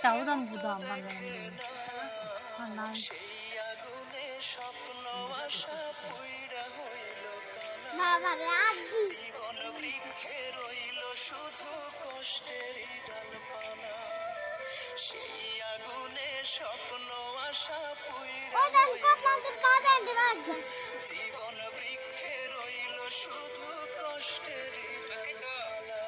তাও দাম বুদাম বাংলা নাই বাবা রাত জীবন বৃক্ষে রইল শুধু কষ্টের ডালপালা সেই আগুনে স্বপ্ন আশা পুইড়া জীবন বৃক্ষে রইল শুধু কষ্টের ডালপালা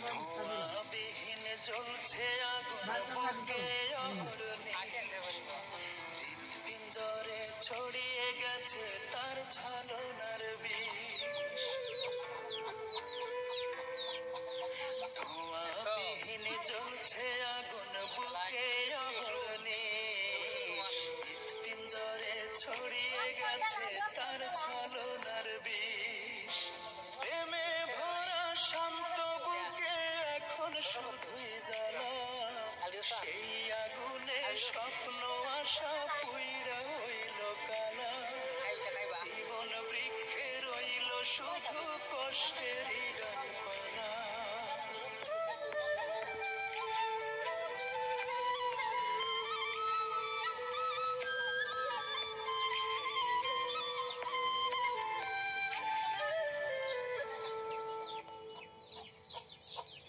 ধোঁয়াবিহীন জ্বলছে আগুন বুকে অহরনি হৃৎপিঞ্জরে ছড়িয়ে গেছে তার ছলনার বিষ ধোঁয়াবিহীন জ্বলছে আগুন বুকে অহরনি হৃৎপিঞ্জরে ছড়িয়ে গেছে তার ছলনার বিষ প্রেমে ভরা শান্ত বুকে এখন শুধুই জ্বালা সেই আগুনে স্বপ্ন আশা পুইড়া হইল কালা জীবন বৃক্ষে রইল শুধু কষ্টের ডালপালা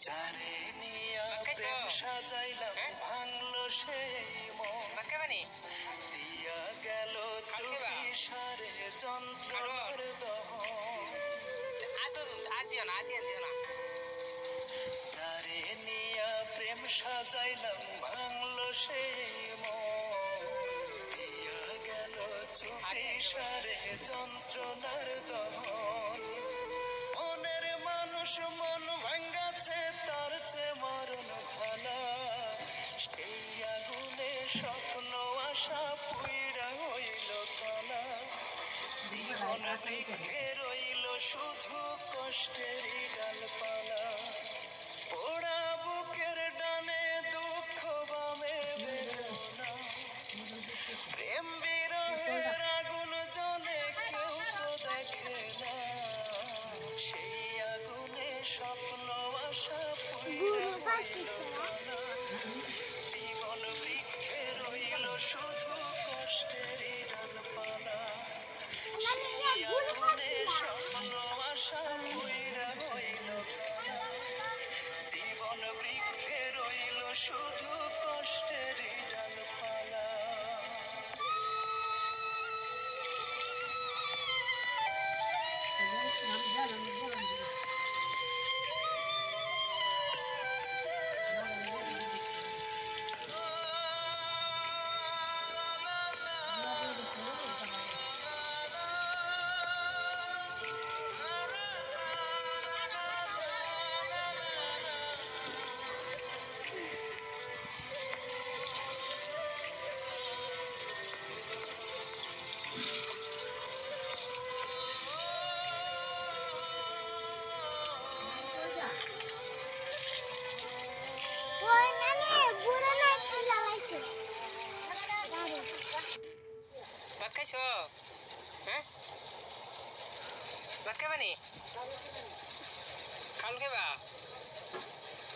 যারে নিয়া প্রেম সাজাইলাম ভাঙলো সেই মন দিয়া গেল চুপিসারে যন্ত্রণার দহন যারে নিয়া প্রেম সাজাইলাম ভাঙলো সেই মন দিয়া গেল চুপিসারে যন্ত্রণার দহন মনের মানুষ মন ভাঙ্গাছে তার চেয়ে মরণ ভালা সেই আগুনে স্বপ্ন আশা পুইড়া হইল কালা জীবন বৃক্ষে রইল শুধু কষ্টেরই ডালপালা পোড়া বুকের ডানে দুঃখ বামে বেদনা প্রেম বিরহের আগুন জ্বলে কেউ তো দেখে না সেই আগুনে স্বপ্ন আশা পুইড়া হইল কালা জীবন বৃক্ষে রইল শুধু কষ্টেরই ডালপালা সেই আগুনে স্বপ্ন আশা পুইড়া হইল কালা জীবন বৃক্ষে রইল শুধু কষ্টেরই ডালপালা ভাত খাইছো? হ্যাঁ ভাত খাবা নি? খাল খাবা?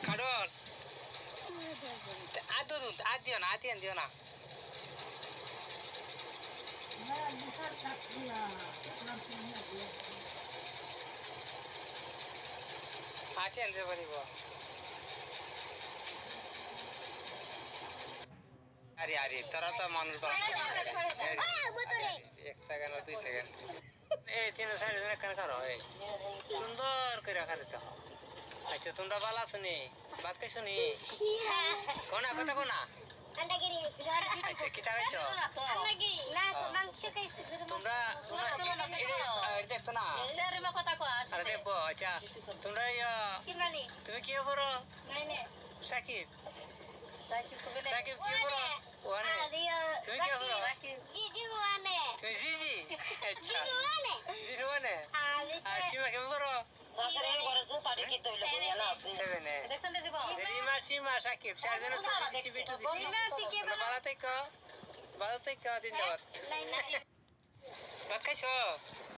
খাডল আদ দুধ আদ দিও না আতিয়ান দিও না আতিয়ান দিয়ে পারিব আরে আরে তোরা তো মানুষ এক সেকেন্ড 2 সেকেন্ড এই 3 সেকেন্ড কেন করো এই সুন্দর করে রাখা দিতে আচ্ছা তোমরা ভালো আছো নি ভাত খাইছো নি কোনা কথা কোনা আচ্ছা কি খাইছো তোমরা দেখতো না আরে আচ্ছা তোমরা তুমি কি পড়ো সাকিব সাকিব কি পড়ো ওয়ানে তুমি কি পড়ো তুমি জিজি আচ্ছা জিরো ওয়ানে আর সীমা কি পড়ো সেভেনে রিমা সীমা সাকিব চারজনের ছবি দিছি বিটু দিছি তোমরা ভালো থেকো দিন যাবার ভাত খাইছো